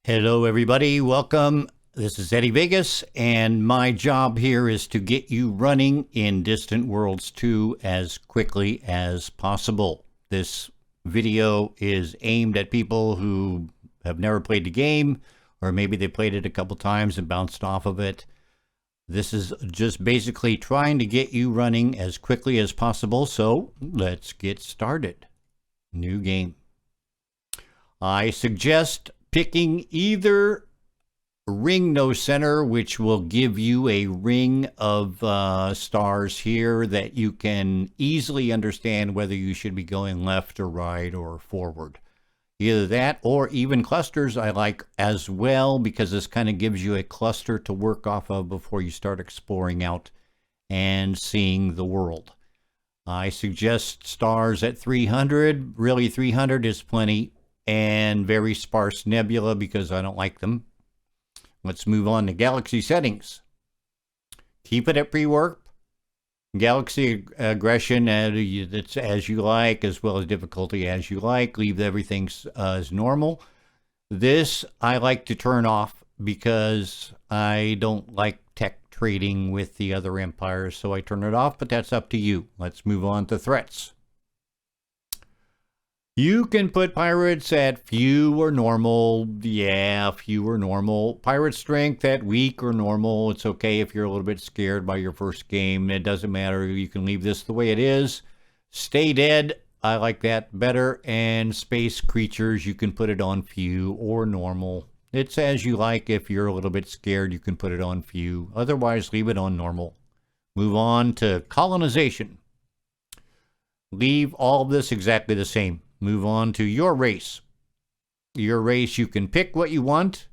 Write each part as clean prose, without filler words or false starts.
Hello, everybody. Welcome. This is Eddie Vegas, and my job here is to get you running in Distant Worlds 2 as quickly as possible. This video is aimed at people who have never played the game, or maybe they played it a couple times and bounced off of it. This is just basically trying to get you running as quickly as possible, so let's get started. New game. I suggest picking either ring no center, which will give you a ring of stars here that you can easily understand whether you should be going left or right or forward. Either that or even clusters I like as well, because this kind of gives you a cluster to work off of before you start exploring out and seeing the world. I suggest stars at 300. Really, 300 is plenty. And very sparse nebula because I don't like them. Let's move on to galaxy settings. Keep it at pre-warp. Galaxy aggression it's as you like, as well as difficulty as you like. Leave everything as normal. This I like to turn off because I don't like tech trading with the other empires, so I turn it off, but that's up to you. Let's move on to threats. You can put pirates at few or normal. Yeah, few or normal. Pirate strength at weak or normal. It's okay if you're a little bit scared by your first game. It doesn't matter. You can leave this the way it is. Stay dead. I like that better. And space creatures, you can put it on few or normal. It's as you like. If you're a little bit scared, you can put it on few. Otherwise, leave it on normal. Move on to colonization. Leave all of this exactly the same. Move on to your race. Your race, you can pick what you want.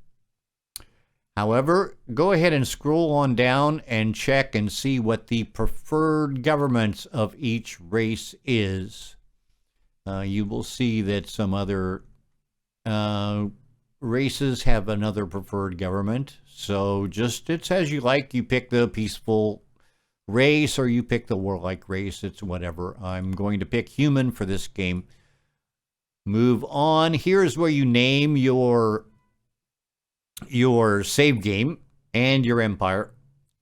However, go ahead and scroll on down and check and see what the preferred governments of each race is. You will see that some other races have another preferred government. So just, it's as you like. You pick the peaceful race or you pick the warlike race. It's whatever. I'm going to pick human for this game. Move on. Here's where you name your save game and your empire.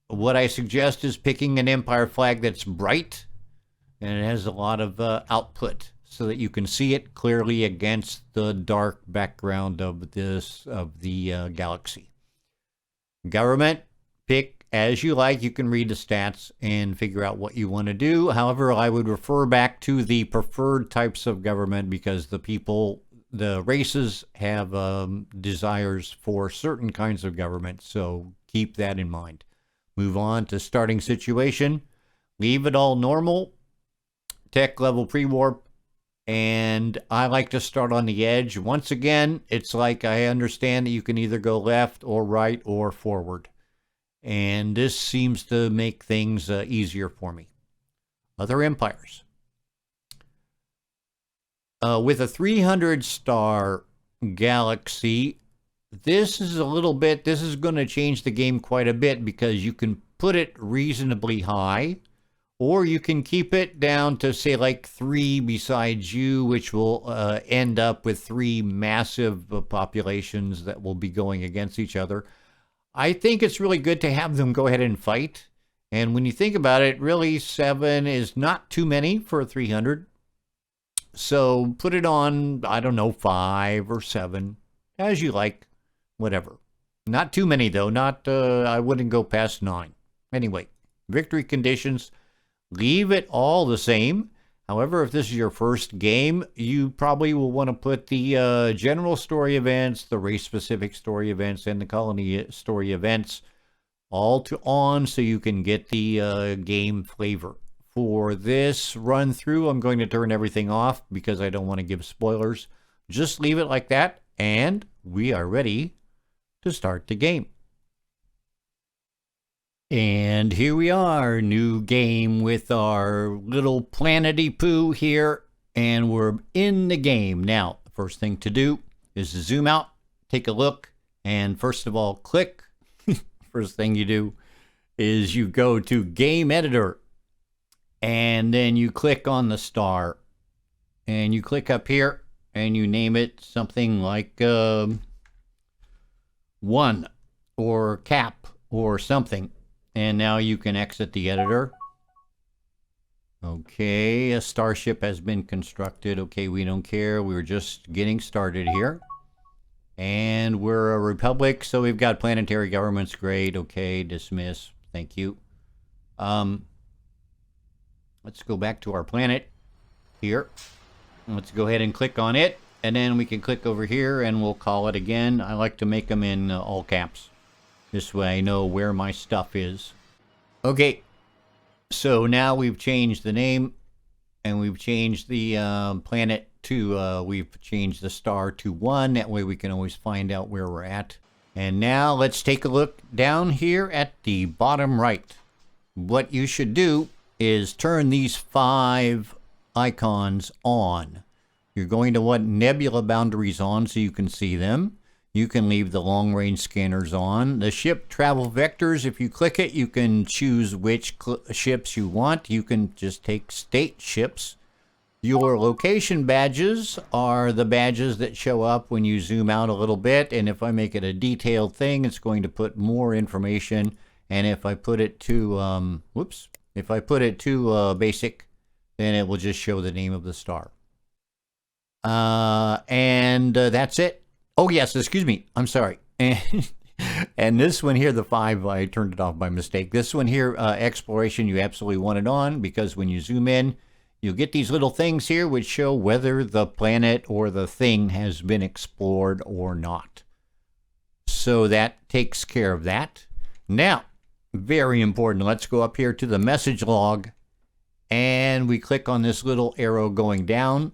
What I suggest is picking an empire flag that's bright and it has a lot of output so that you can see it clearly against the dark background of the galaxy. Government, pick as you like. You can read the stats and figure out what you want to do. However, I would refer back to the preferred types of government because the races have desires for certain kinds of government. So keep that in mind. Move on to starting situation. Leave it all normal. Tech level pre-warp. And I like to start on the edge. Once again, it's like I understand that you can either go left or right or forward. And this seems to make things easier for me. Other empires. With a 300-star galaxy, this is going to change the game quite a bit because you can put it reasonably high, or you can keep it down to, say, like 3 besides you, which will end up with 3 massive populations that will be going against each other. I think it's really good to have them go ahead and fight. And when you think about it, really 7 is not too many for a 300. So put it on, I don't know, 5 or 7, as you like, whatever. Not too many, though. I wouldn't go past 9. Anyway, victory conditions, leave it all the same. However, if this is your first game, you probably will want to put the general story events, the race-specific story events, and the colony story events all to on so you can get the game flavor. For this run-through, I'm going to turn everything off because I don't want to give spoilers. Just leave it like that, and we are ready to start the game. And here we are, new game with our little planety poo here, and we're in the game. Now, the first thing to do is to zoom out, take a look, and first of all, click. First thing you do is you go to Game Editor, and then you click on the star, and you click up here, and you name it something like 1 or cap or something. And now you can exit the editor. Okay, a starship has been constructed. Okay, we don't care. We were just getting started here. And we're a republic, so we've got planetary governments. Great. Okay, dismiss. Thank you. Let's go back to our planet here. Let's go ahead and click on it. And then we can click over here and we'll call it again. I like to make them in all caps. This way I know where my stuff is. Okay. So now we've changed the name and we've changed the planet to, we've changed the star to 1. That way we can always find out where we're at. And now let's take a look down here at the bottom right. What you should do is turn these 5 icons on. You're going to want nebula boundaries on so you can see them. You can leave the long-range scanners on. The ship travel vectors, if you click it, you can choose which ships you want. You can just take state ships. Your location badges are the badges that show up when you zoom out a little bit. And if I make it a detailed thing, it's going to put more information. And if I put it to, if I put it to basic, then it will just show the name of the star. And that's it. Oh, yes, excuse me. I'm sorry. And this one here, the 5, I turned it off by mistake. This one here, exploration, you absolutely want it on because when you zoom in, you'll get these little things here which show whether the planet or the thing has been explored or not. So that takes care of that. Now, very important. Let's go up here to the message log and we click on this little arrow going down.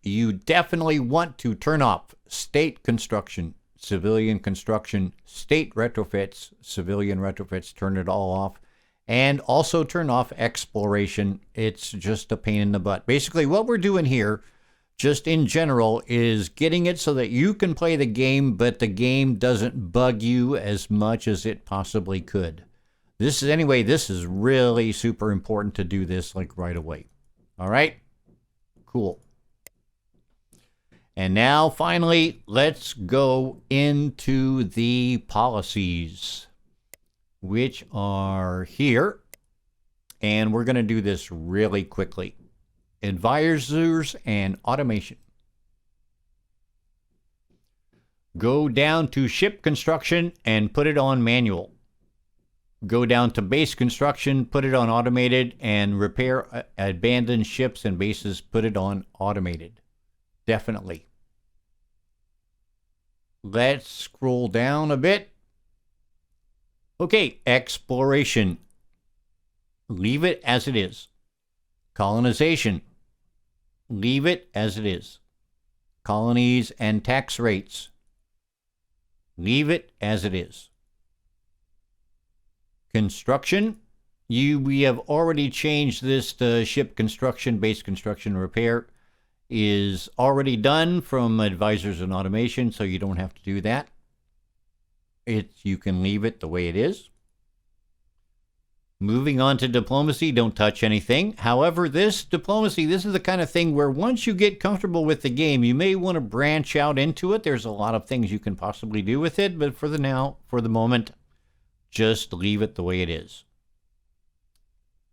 You definitely want to turn off state construction, civilian construction, state retrofits, civilian retrofits, turn it all off. And also turn off exploration. It's just a pain in the butt. Basically, what we're doing here, just in general, is getting it so that you can play the game, but the game doesn't bug you as much as it possibly could. This is really super important to do this like right away. All right? Cool. And now, finally, let's go into the policies, which are here. And we're going to do this really quickly. Advisors and automation. Go down to ship construction and put it on manual. Go down to base construction, put it on automated, and repair abandoned ships and bases, put it on automated. Definitely. Let's scroll down a bit. Okay, exploration. Leave it as it is. Colonization. Leave it as it is. Colonies and tax rates. Leave it as it is. Construction. We have already changed this to ship construction, base construction, repair. Is already done from advisors and automation, so you don't have to do that. You can leave it the way it is. Moving on to diplomacy, don't touch anything. However, this diplomacy, this is the kind of thing where once you get comfortable with the game, you may want to branch out into it. There's a lot of things you can possibly do with it, but for the moment, just leave it the way it is.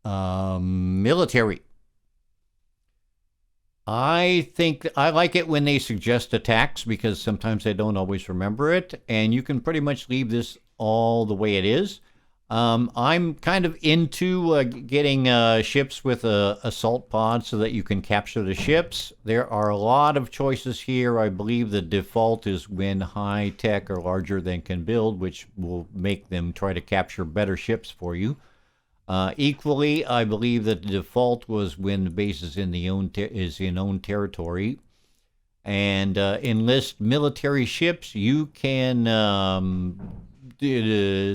Military. I think I like it when they suggest attacks because sometimes I don't always remember it, and you can pretty much leave this all the way it is. I'm kind of into getting ships with assault pods so that you can capture the ships. There are a lot of choices here. I believe the default is when high tech or larger than can build, which will make them try to capture better ships for you. Equally, I believe that the default was when the base is in own territory. And enlist military ships, you can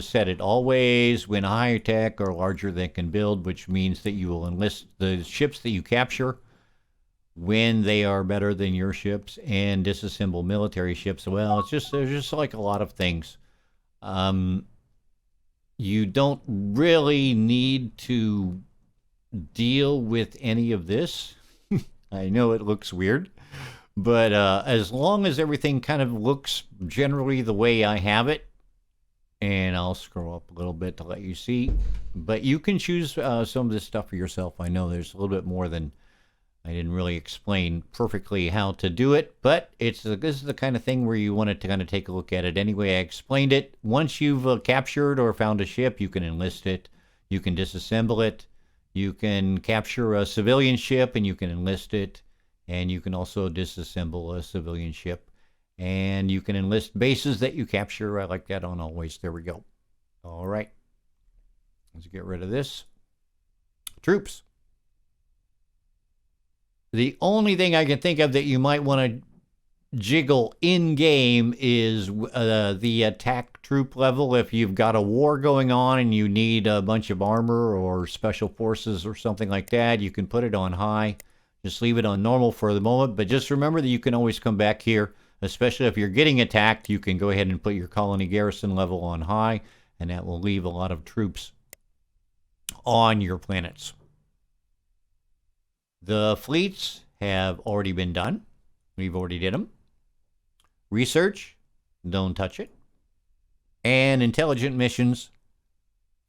set it always when higher tech or larger than can build, which means that you will enlist the ships that you capture when they are better than your ships, and disassemble military ships. Well, there's just like a lot of things. You don't really need to deal with any of this. I know it looks weird, But as long as everything kind of looks generally the way I have it, and I'll scroll up a little bit to let you see. But you can choose some of this stuff for yourself. I know there's a little bit more than I didn't really explain perfectly how to do it, but this is the kind of thing where you want to kind of take a look at it anyway I explained it. Once you've captured or found a ship, you can enlist it. You can disassemble it. You can capture a civilian ship and you can enlist it. And you can also disassemble a civilian ship. And you can enlist bases that you capture. I like that on always. There we go. All right. Let's get rid of this. Troops. The only thing I can think of that you might want to jiggle in-game is the attack troop level. If you've got a war going on and you need a bunch of armor or special forces or something like that, you can put it on high. Just leave it on normal for the moment. But just remember that you can always come back here. Especially if you're getting attacked, you can go ahead and put your colony garrison level on high, and that will leave a lot of troops on your planets. The fleets have already been done. We've already did them. Research, don't touch it. And intelligent missions,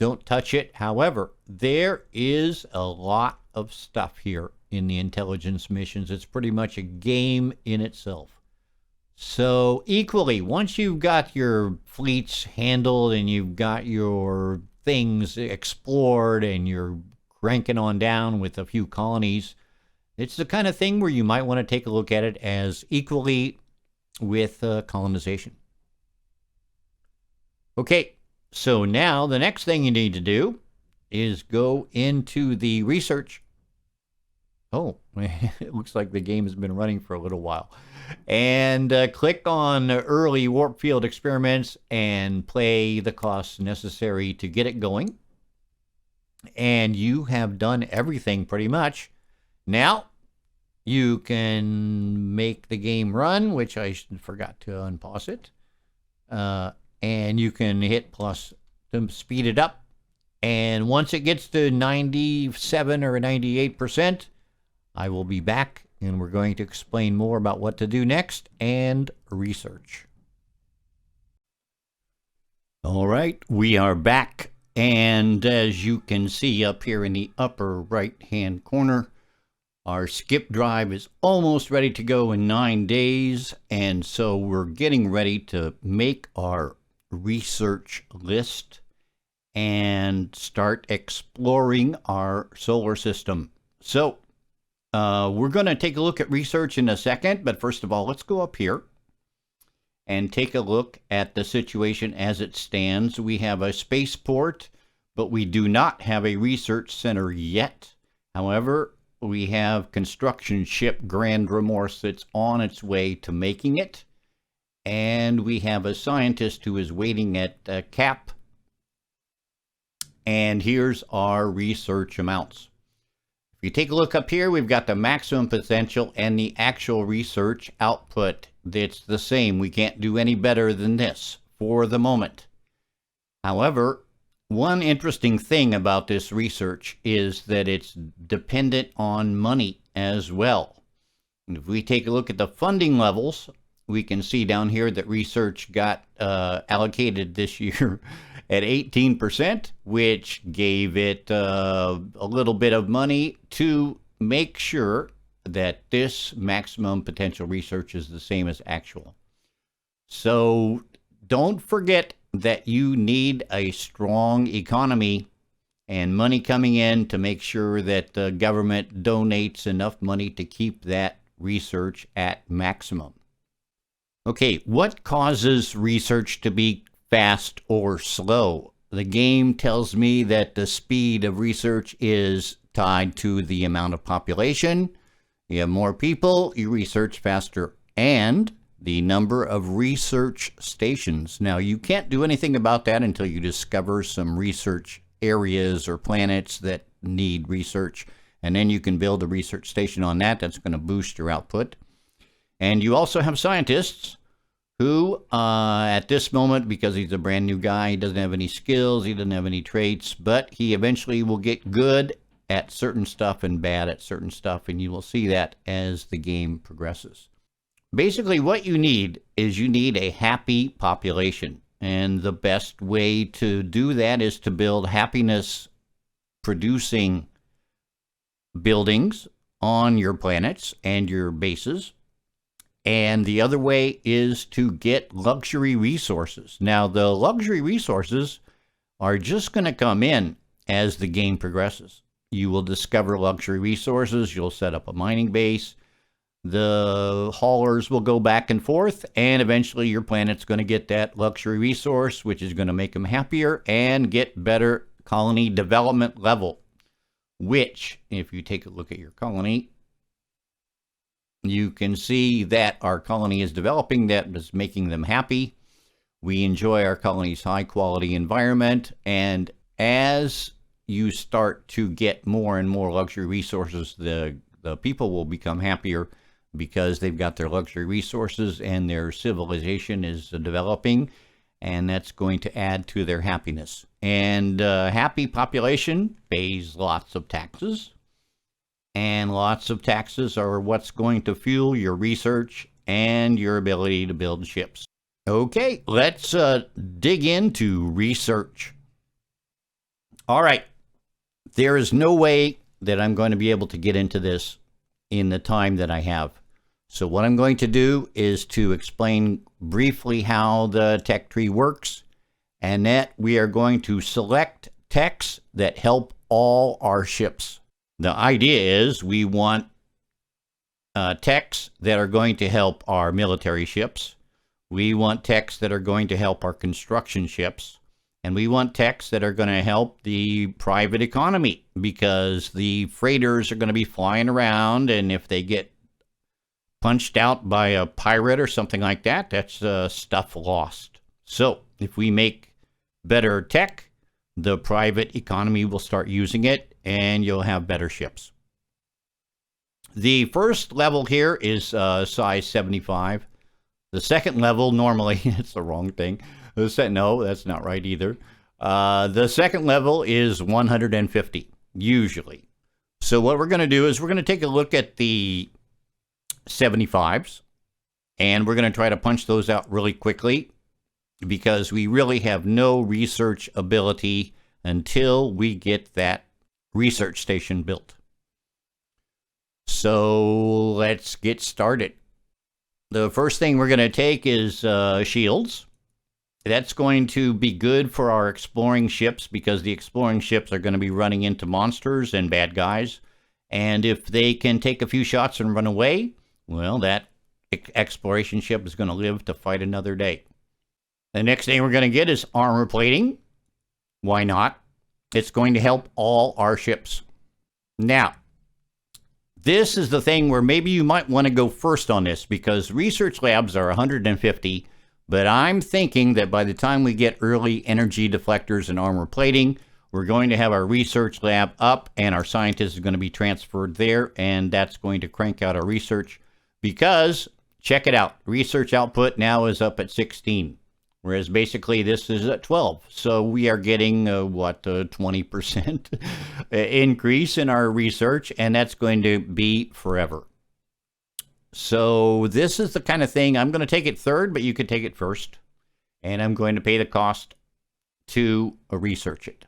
don't touch it. However, there is a lot of stuff here in the intelligence missions. It's pretty much a game in itself. So equally, once you've got your fleets handled and you've got your things explored and you're cranking on down with a few colonies, it's the kind of thing where you might want to take a look at it as equally with colonization. Okay, so now the next thing you need to do is go into the research. Oh, it looks like the game has been running for a little while. And click on early warp field experiments and play the costs necessary to get it going. And you have done everything pretty much. Now you can make the game run, which I forgot to unpause it. And you can hit plus to speed it up. And once it gets to 97 or 98%, I will be back and we're going to explain more about what to do next and research. All right, we are back. And as you can see up here in the upper right-hand corner, our skip drive is almost ready to go in 9 days. And so we're getting ready to make our research list and start exploring our solar system. So we're going to take a look at research in a second, but first of all, let's go up here and take a look at the situation as it stands. We have a spaceport, but we do not have a research center yet. However, we have construction ship Grand Remorse that's on its way to making it. And we have a scientist who is waiting at CAP. And here's our research amounts. If you take a look up here, we've got the maximum potential and the actual research output. That's the same. We can't do any better than this for the moment. However, one interesting thing about this research is that it's dependent on money as well. And if we take a look at the funding levels, we can see down here that research got allocated this year at 18%, which gave it a little bit of money to make sure that this maximum potential research is the same as actual. So don't forget that you need a strong economy and money coming in to make sure that the government donates enough money to keep that research at maximum. Okay, what causes research to be fast or slow? The game tells me that the speed of research is tied to the amount of population. You have more people, you research faster, and the number of research stations. Now, you can't do anything about that until you discover some research areas or planets that need research, and then you can build a research station on that. That's going to boost your output. And you also have scientists who, at this moment, because he's a brand new guy, he doesn't have any skills, he doesn't have any traits, but he eventually will get good at certain stuff and bad at certain stuff, and you will see that as the game progresses. Basically, what you need is you need a happy population. And the best way to do that is to build happiness producing buildings on your planets and your bases. And the other way is to get luxury resources. Now, the luxury resources are just going to come in as the game progresses. You will discover luxury resources. You'll set up a mining base. The haulers will go back and forth, and eventually your planet's going to get that luxury resource, which is going to make them happier and get better colony development level, which, if you take a look at your colony, you can see that our colony is developing. That is making them happy. We enjoy our colony's high quality environment, and as you start to get more and more luxury resources, the people will become happier because they've got their luxury resources and their civilization is developing, and that's going to add to their happiness. And happy population pays lots of taxes, and lots of taxes are what's going to fuel your research and your ability to build ships. Okay, let's dig into research. All right, there is no way that I'm going to be able to get into this in the time that I have. So what I'm going to do is to explain briefly how the tech tree works, and that we are going to select techs that help all our ships. The idea is we want techs that are going to help our military ships. We want techs that are going to help our construction ships. And we want techs that are going to help the private economy, because the freighters are going to be flying around, and if they get punched out by a pirate or something like that, that's stuff lost. So if we make better tech, the private economy will start using it, and you'll have better ships. The first level here is size 75. The second level, normally, it's the wrong thing. No, that's not right either. The second level is 150, usually. So what we're going to do is we're going to take a look at the 75s, and we're going to try to punch those out really quickly, because we really have no research ability until we get that research station built. So let's get started. The first thing we're going to take is shields. That's going to be good for our exploring ships, because the exploring ships are going to be running into monsters and bad guys. And if they can take a few shots and run away, well, that exploration ship is going to live to fight another day. The next thing we're going to get is armor plating. Why not? It's going to help all our ships. Now, this is the thing where maybe you might want to go first on this, because research labs are 150, but I'm thinking that by the time we get early energy deflectors and armor plating, we're going to have our research lab up, and our scientists are going to be transferred there, and that's going to crank out our research, because, check it out, research output now is up at 16. Whereas basically this is at 12. So we are getting, 20% increase in our research, and that's going to be forever. So this is the kind of thing, I'm going to take it third, but you could take it first. And I'm going to pay the cost to research it.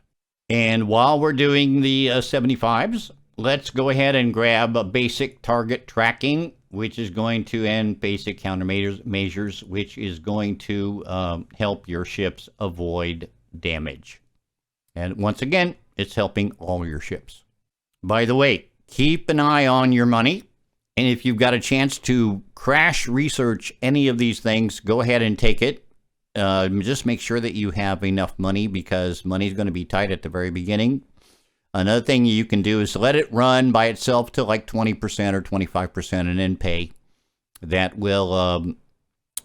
And while we're doing the 75s, let's go ahead and grab a basic target tracking, which is going to end basic countermeasures, which is going to help your ships avoid damage. And once again, it's helping all your ships. By the way, keep an eye on your money. And if you've got a chance to crash research any of these things, go ahead and take it. Just make sure that you have enough money, because money is going to be tight at the very beginning. Another thing you can do is let it run by itself to like 20% or 25% and then pay. That will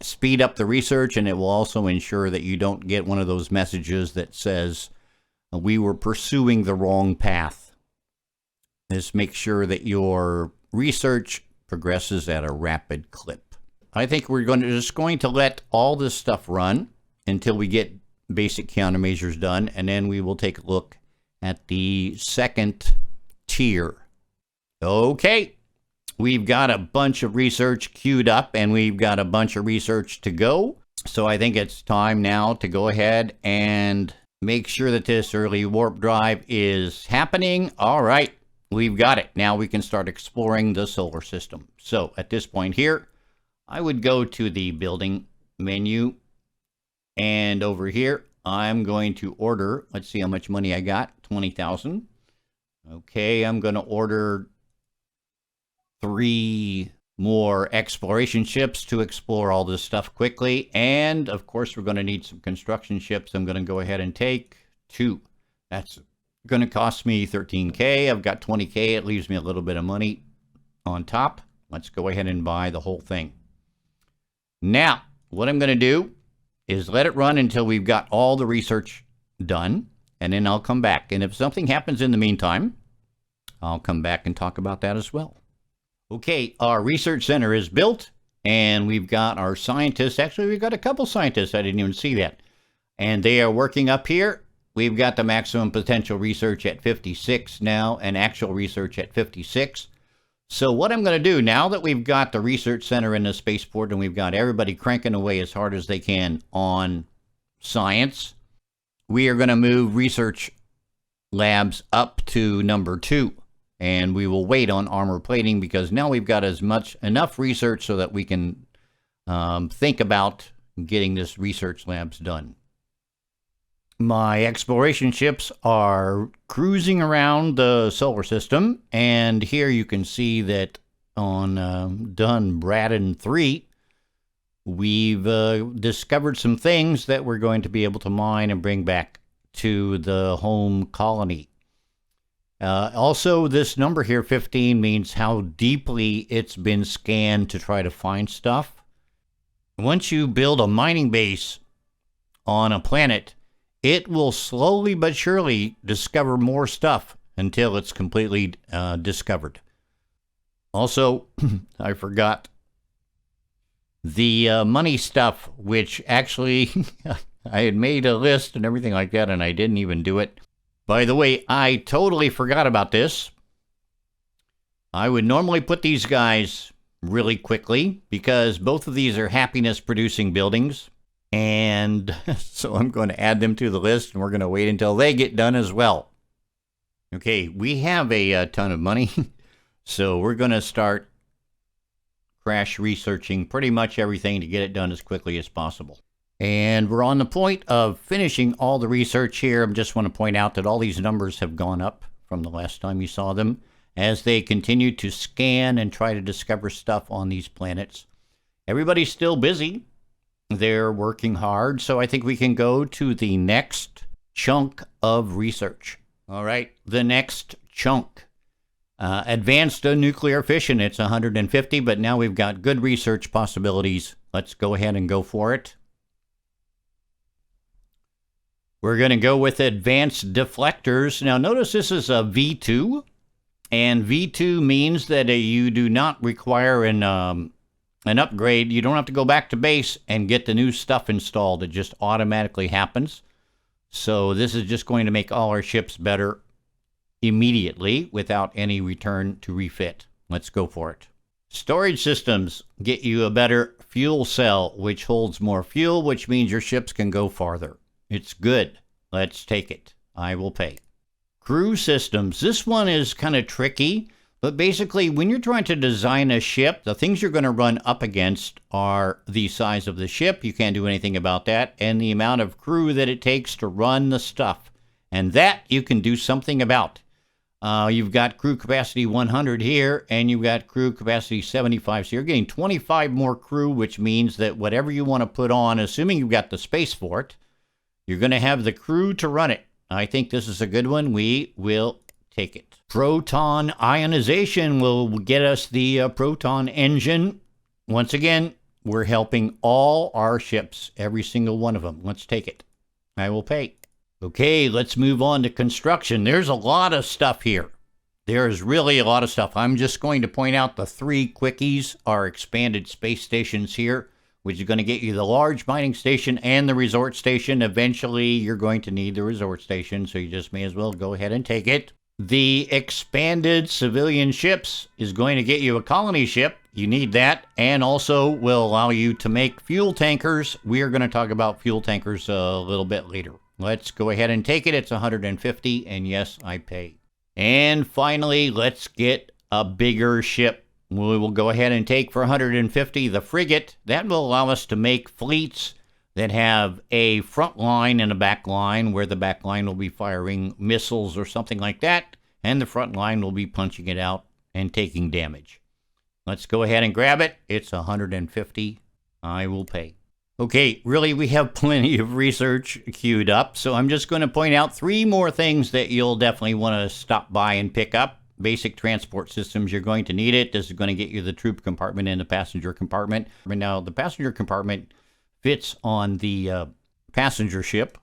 speed up the research, and it will also ensure that you don't get one of those messages that says we were pursuing the wrong path. Just make sure that your research progresses at a rapid clip. I think we're just going to let all this stuff run until we get basic countermeasures done, and then we will take a look at the second tier. Okay, we've got a bunch of research queued up and we've got a bunch of research to go. So I think it's time now to go ahead and make sure that this early warp drive is happening. All right, we've got it. Now we can start exploring the solar system. So at this point here, I would go to the building menu, and over here, I'm going to order, let's see how much money I got, 20,000. Okay, I'm going to order 3 more exploration ships to explore all this stuff quickly. And of course, we're going to need some construction ships. I'm going to go ahead and take 2. That's going to cost me 13K. I've got 20K. It leaves me a little bit of money on top. Let's go ahead and buy the whole thing. Now, what I'm going to do is let it run until we've got all the research done, and then I'll come back. And if something happens in the meantime, I'll come back and talk about that as well. Okay, our research center is built, and we've got our scientists. Actually, we've got a couple scientists. I didn't even see that. And they are working up here. We've got the maximum potential research at 56 now, and actual research at 56. So what I'm going to do, now that we've got the research center in the spaceport and we've got everybody cranking away as hard as they can on science, we are going to move research labs up to number 2. And we will wait on armor plating because now we've got enough research so that we can think about getting this research labs done. My exploration ships are cruising around the solar system, and here you can see that on Dun Braden 3, we've discovered some things that we're going to be able to mine and bring back to the home colony. Also, this number here, 15, means how deeply it's been scanned to try to find stuff. Once you build a mining base on a planet, it will slowly but surely discover more stuff until it's completely discovered. Also, I forgot the money stuff, which actually I had made a list and everything like that, and I didn't even do it. By the way, I totally forgot about this. I would normally put these guys really quickly because both of these are happiness-producing buildings. And so I'm going to add them to the list, and we're going to wait until they get done as well. Okay, we have a ton of money, so we're going to start crash researching pretty much everything to get it done as quickly as possible. And we're on the point of finishing all the research here. I just want to point out that all these numbers have gone up from the last time you saw them as they continue to scan and try to discover stuff on these planets. Everybody's still busy. They're working hard, so I think we can go to the next chunk of research. All right, the next chunk. Advanced nuclear fission, it's 150, but now we've got good research possibilities. Let's go ahead and go for it. We're going to go with advanced deflectors. Now notice this is a V2, and V2 means that you do not require an upgrade. You don't have to go back to base and get the new stuff installed. It just automatically happens. So this is just going to make all our ships better immediately without any return to refit. Let's go for it. Storage systems get you a better fuel cell, which holds more fuel, which means your ships can go farther. It's good. Let's take it. I will pay. Crew systems. This one is kind of tricky. But basically, when you're trying to design a ship, the things you're going to run up against are the size of the ship. You can't do anything about that. And the amount of crew that it takes to run the stuff. And that you can do something about. You've got crew capacity 100 here, and you've got crew capacity 75. So you're getting 25 more crew, which means that whatever you want to put on, assuming you've got the space for it, you're going to have the crew to run it. I think this is a good one. We will take it. Proton ionization will get us the proton engine. Once again, we're helping all our ships, every single one of them. Let's take it. I will pay. Okay, let's move on to construction. There's a lot of stuff here. There's really a lot of stuff. I'm just going to point out the 3 quickies, our expanded space stations here, which is going to get you the large mining station and the resort station. Eventually, you're going to need the resort station, so you just may as well go ahead and take it. The expanded civilian ships is going to get you a colony ship. You need that, and also will allow you to make fuel tankers. We are going to talk about fuel tankers a little bit later. Let's go ahead and take it. It's 150, and yes, I pay. And finally, let's get a bigger ship. We will go ahead and take for 150 the frigate. That will allow us to make fleets that have a front line and a back line, where the back line will be firing missiles or something like that, and the front line will be punching it out and taking damage. Let's go ahead and grab it. It's 150. I will pay. Okay, really, we have plenty of research queued up, so I'm just going to point out 3 more things that you'll definitely want to stop by and pick up. Basic transport systems, you're going to need it. This is going to get you the troop compartment and the passenger compartment. Now, the passenger compartment fits on the passenger ship,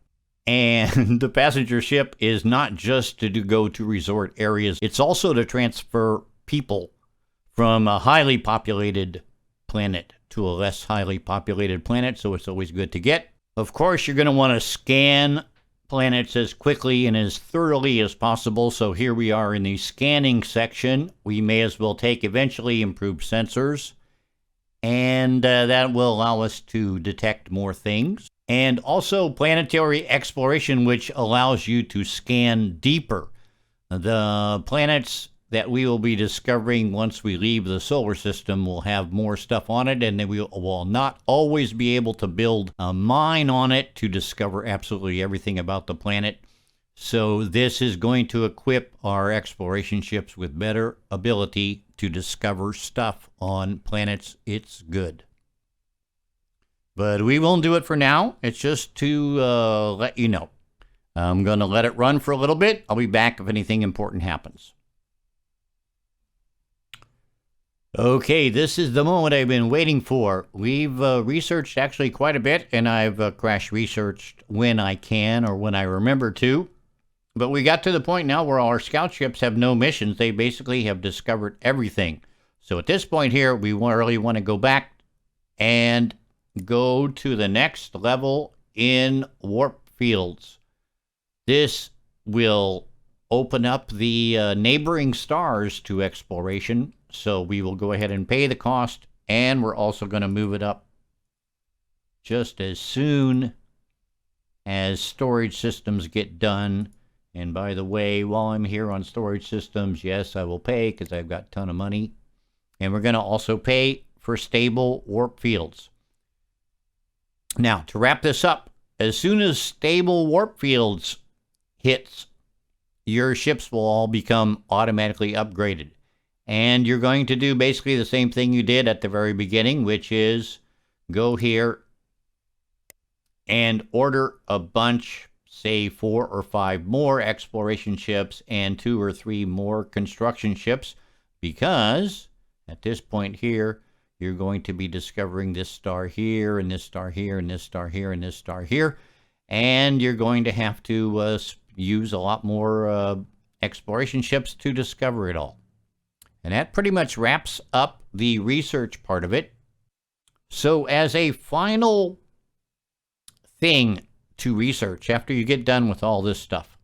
and the passenger ship is not just to go to resort areas. It's also to transfer people from a highly populated planet to a less highly populated planet, so it's always good to get. Of course, you're going to want to scan planets as quickly and as thoroughly as possible, so here we are in the scanning section. We may as well take eventually improved sensors, and that will allow us to detect more things. And also planetary exploration, which allows you to scan deeper. The planets that we will be discovering once we leave the solar system will have more stuff on it, and then we will not always be able to build a mine on it to discover absolutely everything about the planet. So this is going to equip our exploration ships with better ability to discover stuff on planets. It's good. But we won't do it for now. It's just to let you know. I'm going to let it run for a little bit. I'll be back if anything important happens. Okay, this is the moment I've been waiting for. We've researched actually quite a bit, and I've crash researched when I can or when I remember to. But we got to the point now where our scout ships have no missions. They basically have discovered everything. So at this point here, we really want to go back and go to the next level in warp fields. This will open up the neighboring stars to exploration. So we will go ahead and pay the cost, and we're also going to move it up just as soon as storage systems get done. And by the way, while I'm here on storage systems, yes, I will pay because I've got a ton of money. And we're going to also pay for stable warp fields. Now, to wrap this up, as soon as stable warp fields hits, your ships will all become automatically upgraded. And you're going to do basically the same thing you did at the very beginning, which is go here and order a bunch, say 4 or 5 more exploration ships and 2 or 3 more construction ships, because at this point here, you're going to be discovering this star here, and this star here, and this star here, and this star here, and you're going to have to use a lot more exploration ships to discover it all. And that pretty much wraps up the research part of it. So as a final thing to research, after you get done with all this stuff,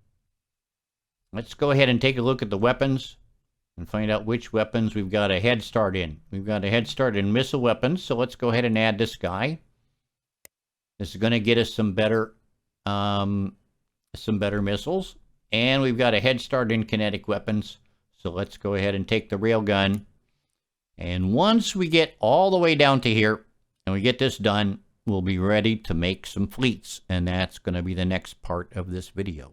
let's go ahead and take a look at the weapons and find out which weapons we've got a head start in. We've got a head start in missile weapons, so let's go ahead and add this guy. This is going to get us some better missiles. And we've got a head start in kinetic weapons. So let's go ahead and take the railgun. And once we get all the way down to here and we get this done, we'll be ready to make some fleets. And that's going to be the next part of this video.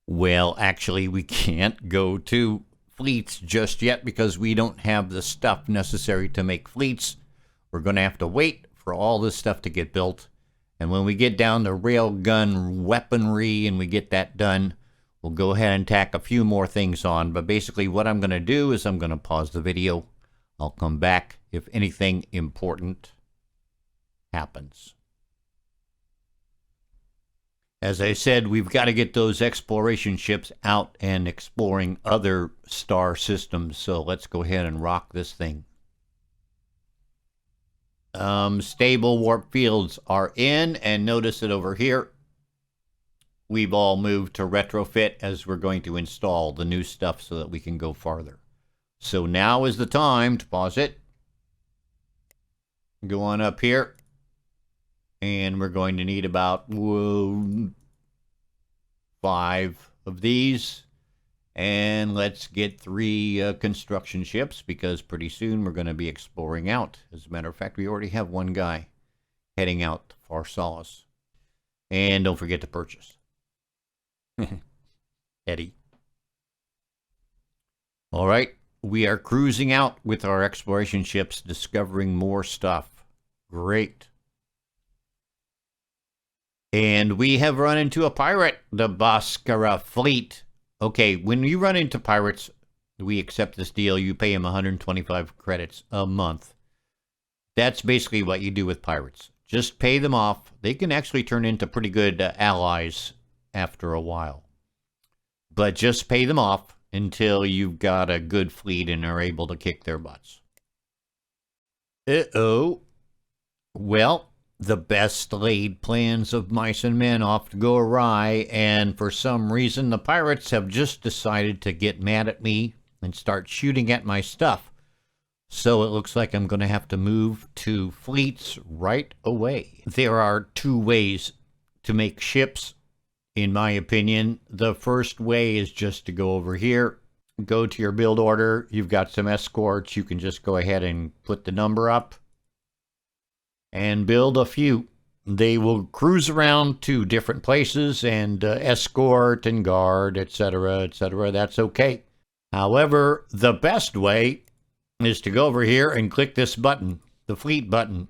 Well, actually, we can't go to fleets just yet because we don't have the stuff necessary to make fleets. We're going to have to wait for all this stuff to get built. And when we get down to railgun weaponry and we get that done, we'll go ahead and tack a few more things on. But basically what I'm going to do is I'm going to pause the video. I'll come back if anything important happens. As I said, we've got to get those exploration ships out and exploring other star systems. So let's go ahead and rock this thing. Stable warp fields are in, and notice that over here we've all moved to retrofit as we're going to install the new stuff so that we can go farther. So now is the time to pause it. Go on up here. And we're going to need about 5 of these. And let's get 3 construction ships, because pretty soon we're going to be exploring out. As a matter of fact, we already have one guy heading out to Pharsalis. And don't forget to purchase. Eddie. All right, we are cruising out with our exploration ships, discovering more stuff. Great. And we have run into a pirate, the Bhaskara fleet. Okay, when you run into pirates, we accept this deal. You pay them 125 credits a month. That's basically what you do with pirates. Just pay them off. They can actually turn into pretty good allies after a while. But just pay them off until you've got a good fleet and are able to kick their butts. Uh-oh. Well, the best laid plans of mice and men often go awry, and for some reason the pirates have just decided to get mad at me and start shooting at my stuff. So it looks like I'm going to have to move to fleets right away. There are 2 ways to make ships, in my opinion. The first way is just to go over here, go to your build order. You've got some escorts. You can just go ahead and put the number up and build a few. They will cruise around to different places and escort and guard, etc., etc. That's okay. However, the best way is to go over here and click this button, the fleet button.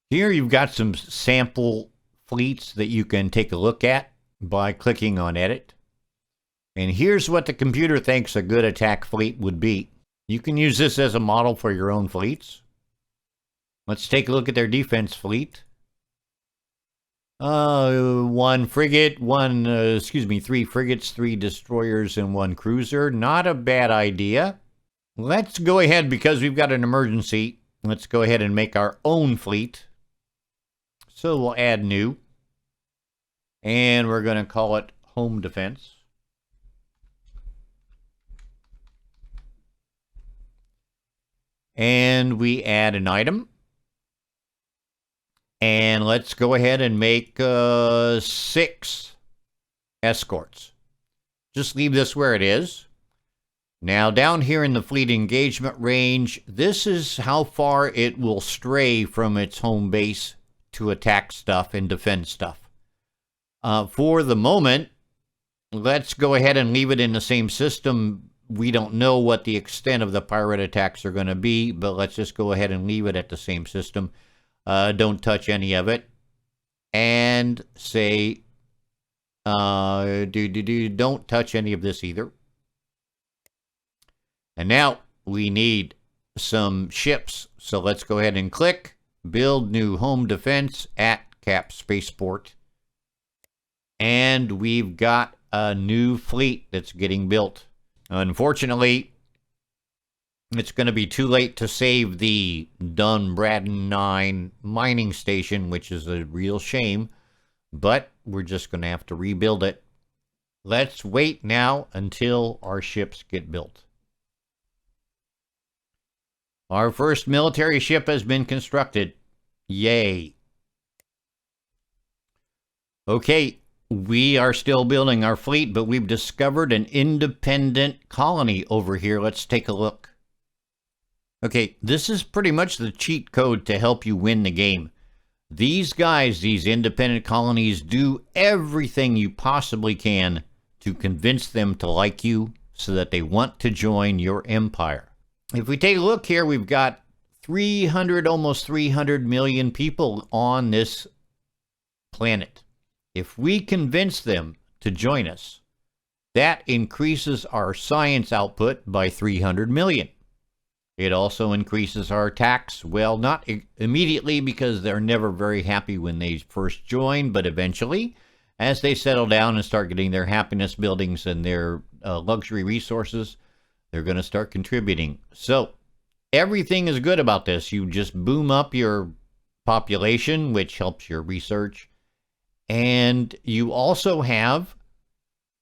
Here you've got some sample fleets that you can take a look at by clicking on edit. And here's what the computer thinks a good attack fleet would be. You can use this as a model for your own fleets. Let's take a look at their defense fleet. 1 frigate, 3 frigates, 3 destroyers, and 1 cruiser. Not a bad idea. Let's go ahead, because we've got an emergency. Let's go ahead and make our own fleet. So we'll add new. And we're going to call it Home Defense. And we add an item. And let's go ahead and make 6 escorts. Just leave this where it is. Now, down here in the fleet engagement range, this is how far it will stray from its home base to attack stuff and defend stuff. For the moment, let's go ahead and leave it in the same system. We don't know what the extent of the pirate attacks are going to be, but let's just go ahead and leave it at the same system. Don't touch any of it. And say, don't touch any of this either. And now we need some ships. So let's go ahead and click Build New Home Defense at Cap Spaceport. And we've got a new fleet that's getting built. Unfortunately, it's going to be too late to save the Dunbraden 9 mining station, which is a real shame. But we're just going to have to rebuild it. Let's wait now until our ships get built. Our first military ship has been constructed. Yay. Okay, we are still building our fleet, but we've discovered an independent colony over here. Let's take a look. Okay, this is pretty much the cheat code to help you win the game. These guys, these independent colonies, do everything you possibly can to convince them to like you so that they want to join your empire. If we take a look here, we've got almost 300 million people on this planet. If we convince them to join us, that increases our science output by 300 million. It also increases our tax. Well, not immediately, because they're never very happy when they first join, but eventually, as they settle down and start getting their happiness buildings and their luxury resources, they're going to start contributing. So everything is good about this. You just boom up your population, which helps your research, And you also have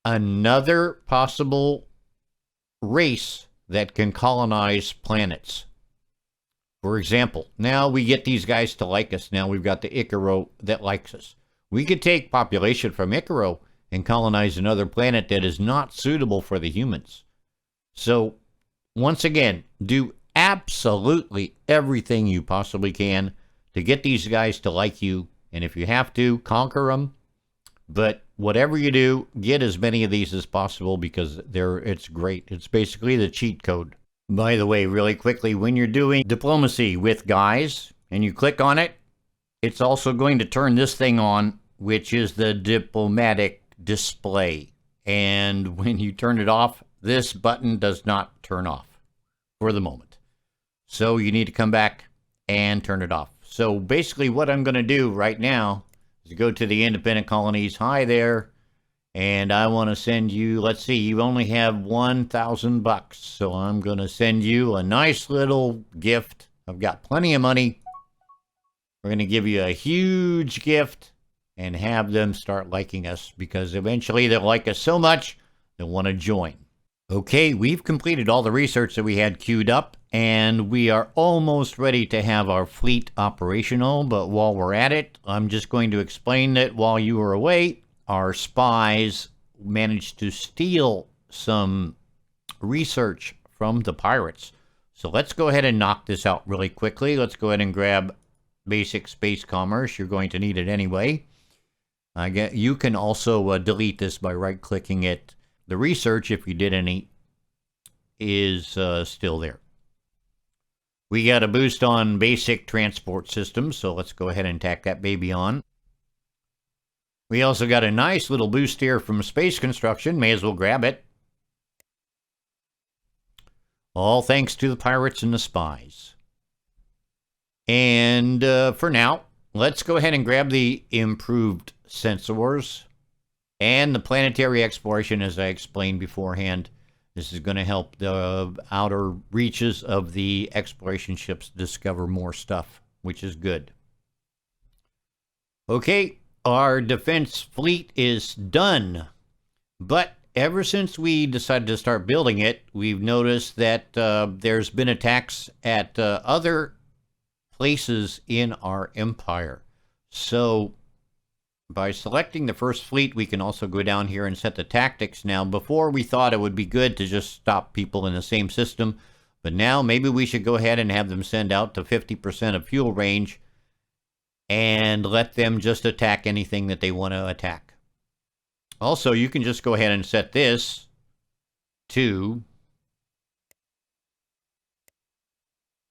another possible race that can colonize planets. For example, now we get these guys to like us. Now we've got the Icaro that likes us. We could take population from Icaro and colonize another planet that is not suitable for the humans. So, once again, do absolutely everything you possibly can to get these guys to like you. And if you have to, conquer them. But whatever you do, get as many of these as possible because it's great. It's basically the cheat code. By the way, really quickly, when you're doing diplomacy with guys and you click on it, it's also going to turn this thing on, which is the diplomatic display. And when you turn it off, this button does not turn off for the moment. So you need to come back and turn it off. So basically what I'm going to do right now is go to the independent colonies. Hi there. And I want to send you, let's see, you only have $1,000. So I'm going to send you a nice little gift. I've got plenty of money. We're going to give you a huge gift and have them start liking us because eventually they'll like us so much they'll want to join. Okay, we've completed all the research that we had queued up and we are almost ready to have our fleet operational. But while we're at it, I'm just going to explain that while you were away, our spies managed to steal some research from the pirates. So let's go ahead and knock this out really quickly. Let's go ahead and grab basic space commerce. You're going to need it anyway. You can also delete this by right-clicking it. The research, if you did any, is still there. We got a boost on basic transport systems, so let's go ahead and tack that baby on. We also got a nice little boost here from space construction. May as well grab it. All thanks to the pirates and the spies. And for now, let's go ahead and grab the improved sensors and the planetary exploration, as I explained beforehand. This is going to help the outer reaches of the exploration ships discover more stuff, which is good. Okay. Our defense fleet is done, but ever since we decided to start building it, we've noticed that there's been attacks at other places in our empire. So by selecting the first fleet, we can also go down here and set the tactics. Now, before we thought it would be good to just stop people in the same system, but now maybe we should go ahead and have them send out to 50% of fuel range and let them just attack anything that they want to attack. Also, you can just go ahead and set this to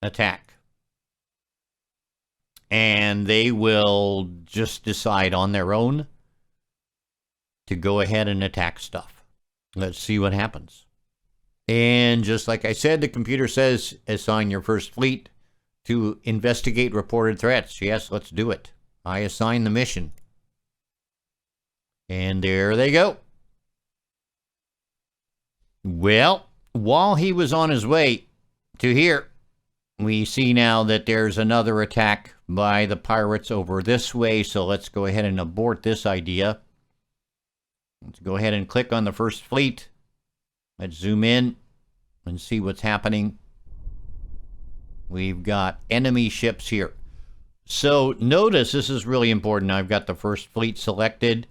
attack. And they will just decide on their own to go ahead and attack stuff. Let's see what happens. And just like I said, the computer says assign your first fleet to investigate reported threats. Yes, let's do it. I assign the mission. And there they go. Well, while he was on his way to here, we see now that there's another attack by the pirates over this way. So let's go ahead and abort this idea. Let's go ahead and click on the first fleet. Let's zoom in and see what's happening. We've got enemy ships here. So notice this is really important. I've got the first fleet selected.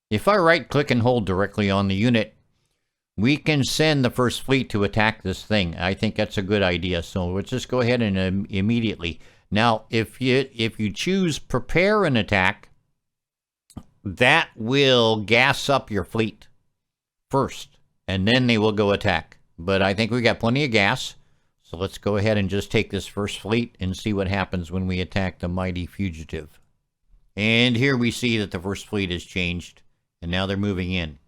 If I right-click and hold directly on the unit, we can send the first fleet to attack this thing. I think that's a good idea. So let's just go ahead and immediately. Now, if you choose prepare an attack, that will gas up your fleet first, and then they will go attack. But I think we got plenty of gas. So let's go ahead and just take this first fleet and see what happens when we attack the mighty fugitive. And here we see that the first fleet has changed, and now they're moving in.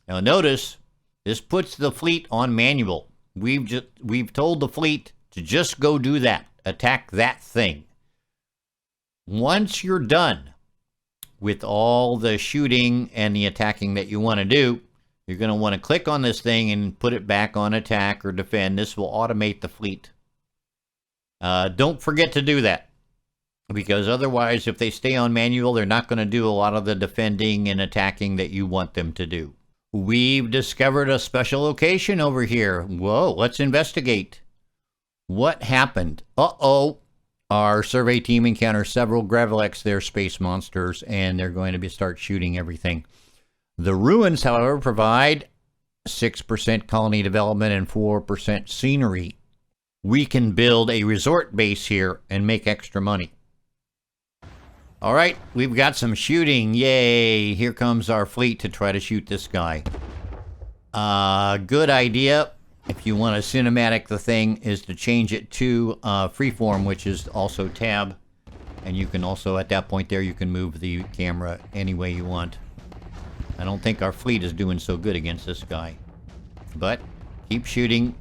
Now notice, this puts the fleet on manual. We've told the fleet to just go do that, attack that thing. Once you're done with all the shooting and the attacking that you want to do, you're going to want to click on this thing and put it back on attack or defend. This will automate the fleet. Don't forget to do that. Because otherwise, if they stay on manual, they're not going to do a lot of the defending and attacking that you want them to do. We've discovered a special location over here. Whoa, let's investigate. What happened? Uh-oh. Our survey team encounters several Gravelex, they're space monsters, and they're going to start shooting everything. The ruins, however, provide 6% colony development and 4% scenery. We can build a resort base here and make extra money. All right, we've got some shooting. Yay! Here comes our fleet to try to shoot this guy. Good idea. If you want to cinematic the thing, is to change it to freeform, which is also tab. And you can also, at that point there, you can move the camera any way you want. I don't think our fleet is doing so good against this guy. But keep shooting.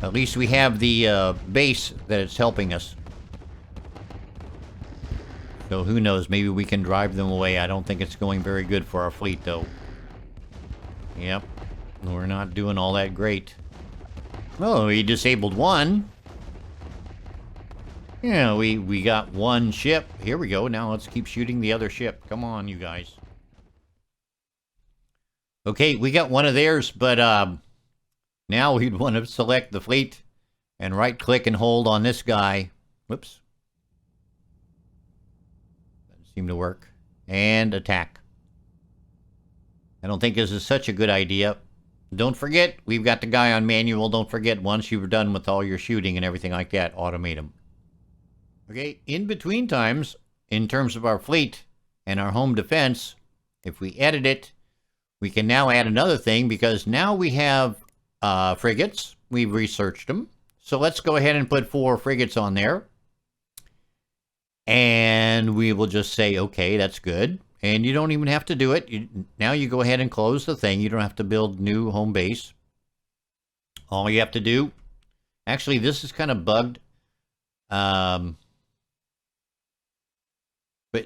At least we have the base that it's helping us. So who knows, maybe we can drive them away. I don't think it's going very good for our fleet, though. Yep, we're not doing all that great. Oh, he disabled one. Yeah, we got one ship. Here we go. Now let's keep shooting the other ship. Come on, you guys. Okay, we got one of theirs, but now we'd want to select the fleet and right-click and hold on this guy. Whoops. Doesn't seem to work. And attack. I don't think this is such a good idea. Don't forget, we've got the guy on manual. Don't forget, once you're done with all your shooting and everything like that, automate him. Okay, in between times, in terms of our fleet and our home defense, if we edit it, we can now add another thing, because now we have frigates. We've researched them. So let's go ahead and put 4 frigates on there. And we will just say, okay, that's good. And you don't even have to do it. Now you go ahead and close the thing. You don't have to build new home base. All you have to do... Actually, this is kind of bugged. But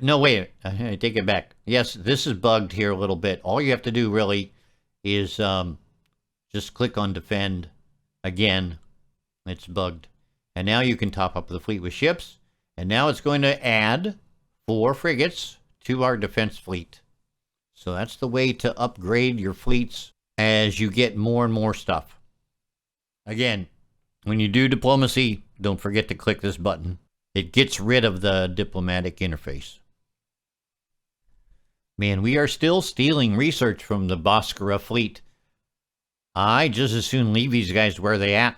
no, wait. I take it back. Yes, this is bugged here a little bit. All you have to do, really, is just click on Defend again. It's bugged. And now you can top up the fleet with ships. And now it's going to add 4 frigates to our defense fleet. So that's the way to upgrade your fleets as you get more and more stuff. Again, when you do diplomacy, don't forget to click this button. It gets rid of the diplomatic interface. Man, we are still stealing research from the Bhaskara fleet. I just as soon leave these guys where they at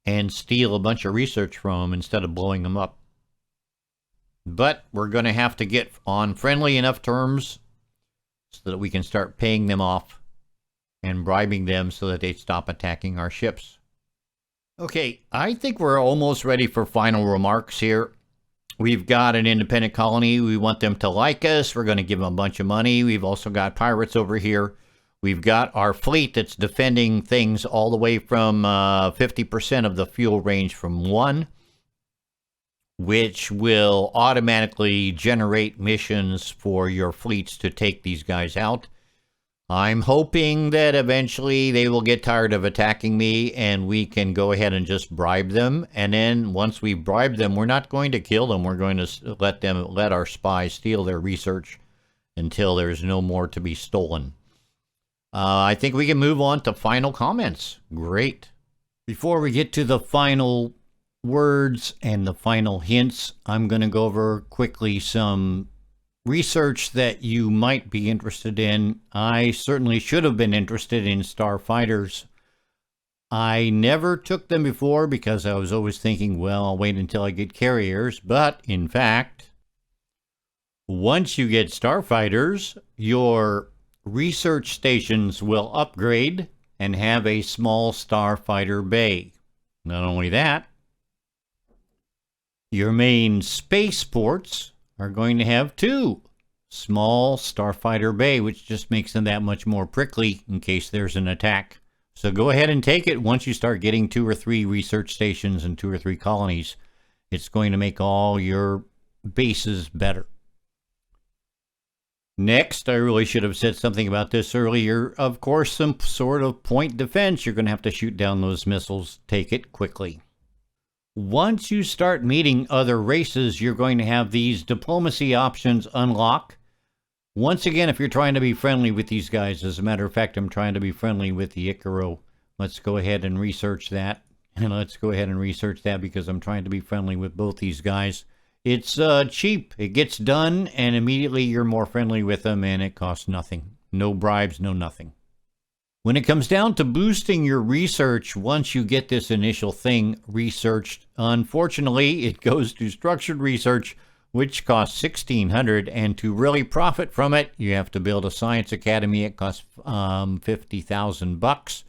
and steal a bunch of research from them instead of blowing them up. But we're going to have to get on friendly enough terms so that we can start paying them off and bribing them so that they stop attacking our ships. Okay, I think we're almost ready for final remarks here. We've got an independent colony. We want them to like us. We're going to give them a bunch of money. We've also got pirates over here. We've got our fleet that's defending things all the way from 50% of the fuel range from 1. Which will automatically generate missions for your fleets to take these guys out. I'm hoping that eventually they will get tired of attacking me and we can go ahead and just bribe them. And then once we bribe them, we're not going to kill them. We're going to let our spies steal their research until there's no more to be stolen. I think we can move on to final comments. Great. Before we get to the final words and the final hints, I'm going to go over quickly some research that you might be interested in. I certainly should have been interested in starfighters. I never took them before because I was always thinking, well, I'll wait until I get carriers. But in fact, once you get starfighters, your research stations will upgrade and have a small starfighter bay. Not only that, your main spaceports are going to have 2 small starfighter bay, which just makes them that much more prickly in case there's an attack. So go ahead and take it once you start getting 2 or 3 research stations and 2 or 3 colonies. It's going to make all your bases better. Next, I really should have said something about this earlier. Of course, some sort of point defense. You're going to have to shoot down those missiles. Take it quickly. Once you start meeting other races, you're going to have these diplomacy options unlock. Once again, if you're trying to be friendly with these guys, as a matter of fact, I'm trying to be friendly with the Icaro. Let's go ahead and research that. And let's go ahead and research that because I'm trying to be friendly with both these guys. It's cheap. It gets done, and immediately you're more friendly with them, and it costs nothing. No bribes, no nothing. When it comes down to boosting your research, once you get this initial thing researched, unfortunately, it goes to structured research, which costs $1,600, and to really profit from it, you have to build a science academy. It costs $50,000,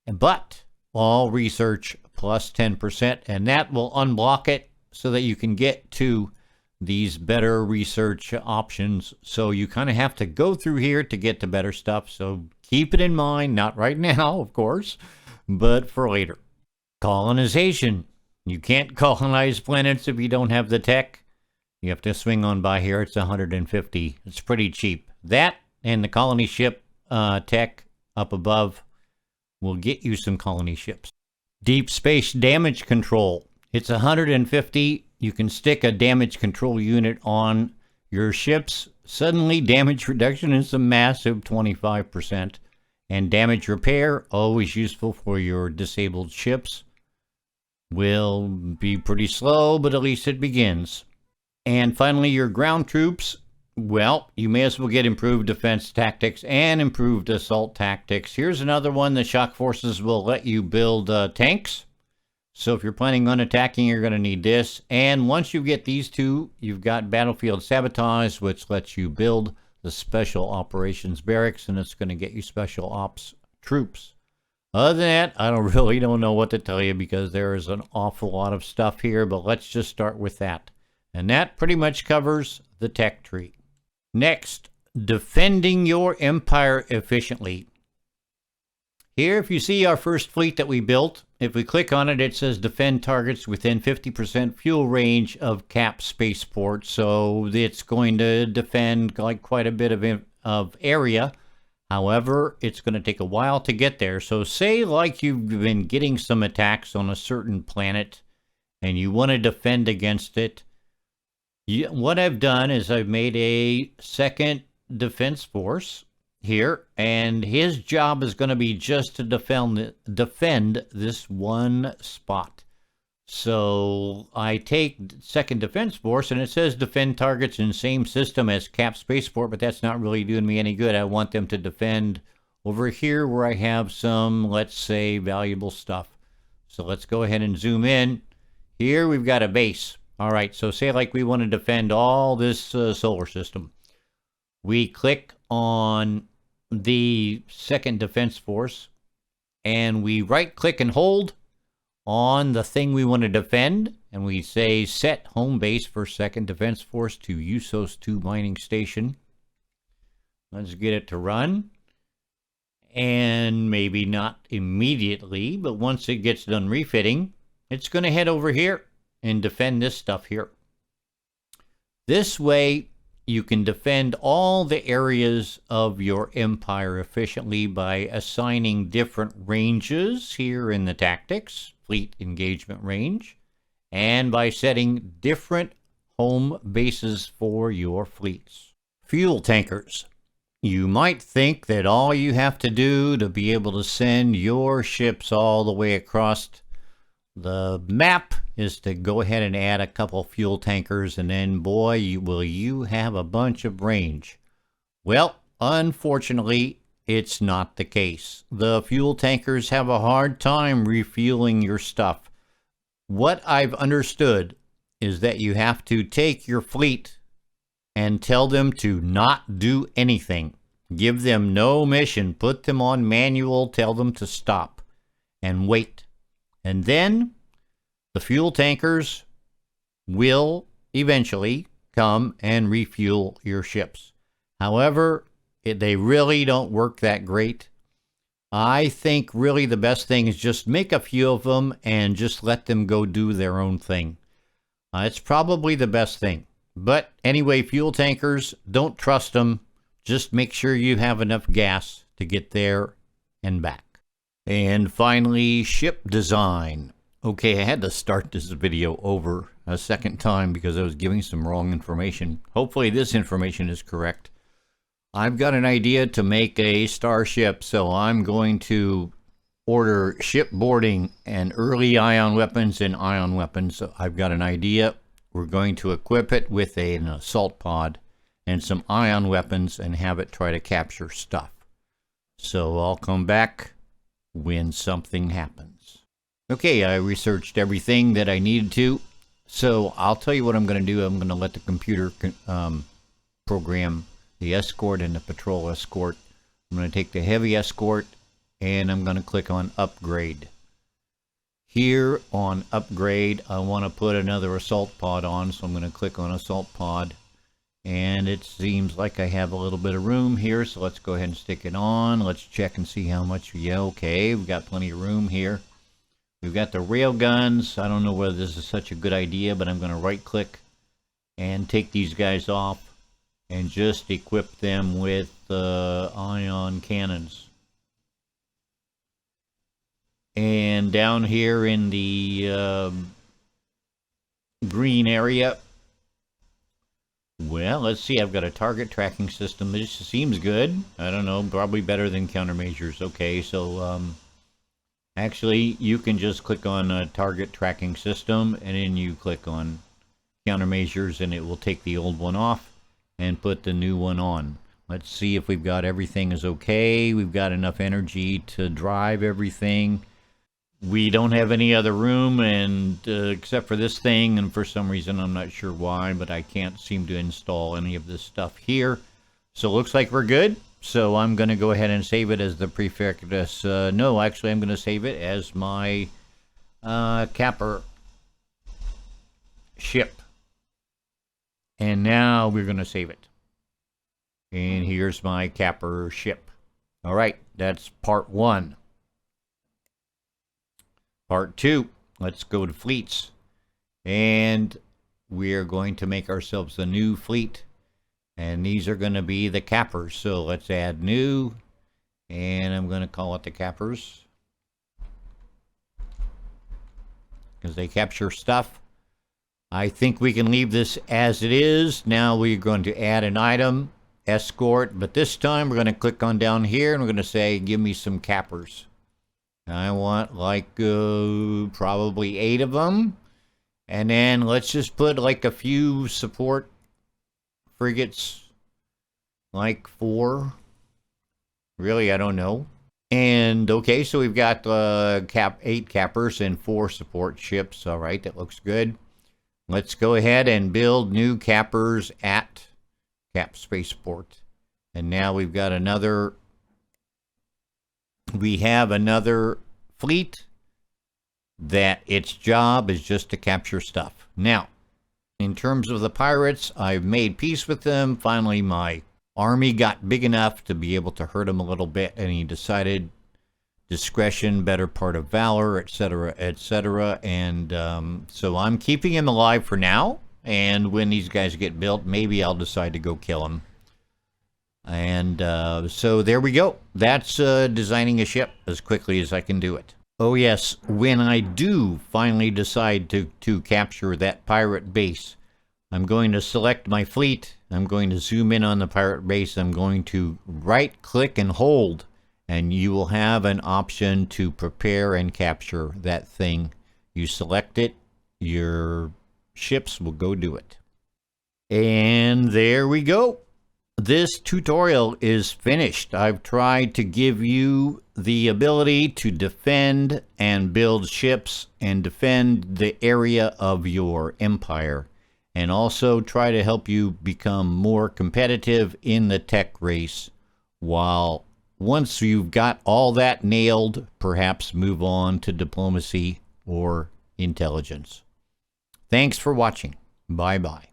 but all research plus 10%, and that will unblock it so that you can get to these better research options. So you kind of have to go through here to get to better stuff. So keep it in mind, not right now, of course, but for later. Colonization. You can't colonize planets if you don't have the tech. You have to swing on by here. It's 150. It's pretty cheap. That and the colony ship tech up above will get you some colony ships. Deep space damage control. It's 150. You can stick a damage control unit on your ships. Suddenly, damage reduction is a massive 25%. And damage repair, always useful for your disabled ships. Will be pretty slow, but at least it begins. And finally, your ground troops. Well, you may as well get improved defense tactics and improved assault tactics. Here's another one. The shock forces will let you build tanks. So if you're planning on attacking, you're going to need this. And once you get these two, you've got battlefield sabotage, which lets you build the special operations barracks, and it's going to get you special ops troops. Other than that, I really don't know what to tell you because there is an awful lot of stuff here, but let's just start with that. And that pretty much covers the tech tree. Next, defending your empire efficiently. Here, if you see our first fleet that we built, if we click on it, it says defend targets within 50% fuel range of cap spaceport. So it's going to defend like quite a bit of area. However, it's going to take a while to get there. So say like you've been getting some attacks on a certain planet and you want to defend against it. What I've done is I've made a second defense force here, and his job is going to be just to defend this one spot. So I take second defense force, and it says defend targets in same system as cap spaceport, but that's not really doing me any good. I want them to defend over here where I have some, let's say, valuable stuff. So let's go ahead and zoom in. Here we've got a base. All right, so say like we want to defend all this solar system. We click on the second defense force, and we right-click and hold on the thing we want to defend, and we say set home base for second defense force to Usos 2 mining station. Let's get it to run. And maybe not immediately, but once it gets done refitting, it's going to head over here and defend this stuff here. This way, you can defend all the areas of your empire efficiently by assigning different ranges here in the tactics, fleet engagement range, and by setting different home bases for your fleets. Fuel tankers. You might think that all you have to do to be able to send your ships all the way across the map is to go ahead and add a couple fuel tankers, and then boy, will you have a bunch of range. Well, unfortunately, it's not the case. The fuel tankers have a hard time refueling your stuff. What I've understood is that you have to take your fleet and tell them to not do anything. Give them no mission. Put them on manual. Tell them to stop and wait. And then the fuel tankers will eventually come and refuel your ships. However, they really don't work that great. I think really the best thing is just make a few of them and just let them go do their own thing. It's probably the best thing. But anyway, fuel tankers, don't trust them. Just make sure you have enough gas to get there and back. And finally, ship design. Okay, I had to start this video over a second time because I was giving some wrong information. Hopefully this information is correct. I've got an idea to make a starship, so I'm going to order shipboarding and early ion weapons and ion weapons. So I've got an idea. We're going to equip it with an assault pod and some ion weapons and have it try to capture stuff. So I'll come back when something happens. Okay, I researched everything that I needed to. So I'll tell you what I'm going to do. I'm going to let the computer program the escort and the patrol escort. I'm going to take the heavy escort and I'm going to click on upgrade. Here on upgrade, I want to put another assault pod on, so I'm going to click on assault pod. And it seems like I have a little bit of room here, so let's go ahead and stick it on. Let's check and see how much. Yeah, okay, we've got plenty of room here. We've got the rail guns. I don't know whether this is such a good idea, but I'm going to right click and take these guys off and just equip them with ion cannons. And down here in the green area, well, let's see, I've got a target tracking system. This seems good. I don't know, probably better than countermeasures. Okay, so actually, you can just click on a target tracking system, and then you click on countermeasures, and it will take the old one off and put the new one on. Let's see if we've got everything is okay. We've got enough energy to drive everything. We don't have any other room, and except for this thing, and for some reason I'm not sure why, but I can't seem to install any of this stuff here. So it looks like we're good. So I'm going to go ahead and save it as the prefix. No, actually I'm going to save it as my capper ship. And now we're going to save it. And here's my capper ship. All right, that's part 1. Part 2, let's go to fleets. And we're going to make ourselves a new fleet. And these are going to be the cappers. So let's add new. And I'm going to call it the cappers, because they capture stuff. I think we can leave this as it is. Now we're going to add an item, escort. But this time we're going to click on down here and we're going to say, give me some cappers. I want like probably 8 of them. And then let's just put like a few support frigates, like 4. Really, I don't know. And okay, so we've got 8 cappers and 4 support ships. All right, that looks good. Let's go ahead and build new cappers at Cap Spaceport. And now we've got another. We have another fleet that its job is just to capture stuff. Now, in terms of the pirates, I've made peace with them. Finally, my army got big enough to be able to hurt him a little bit, and he decided discretion, better part of valor, etc., etc. And so I'm keeping him alive for now, and when these guys get built, maybe I'll decide to go kill him. And so there we go. That's designing a ship as quickly as I can do it. Oh yes, when I do finally decide to capture that pirate base, I'm going to select my fleet. I'm going to zoom in on the pirate base. I'm going to right click and hold, and you will have an option to prepare and capture that thing. You select it, your ships will go do it. And there we go. This tutorial is finished. I've tried to give you the ability to defend and build ships and defend the area of your empire, and also try to help you become more competitive in the tech race, while once you've got all that nailed, perhaps move on to diplomacy or intelligence. Thanks for watching. Bye-bye.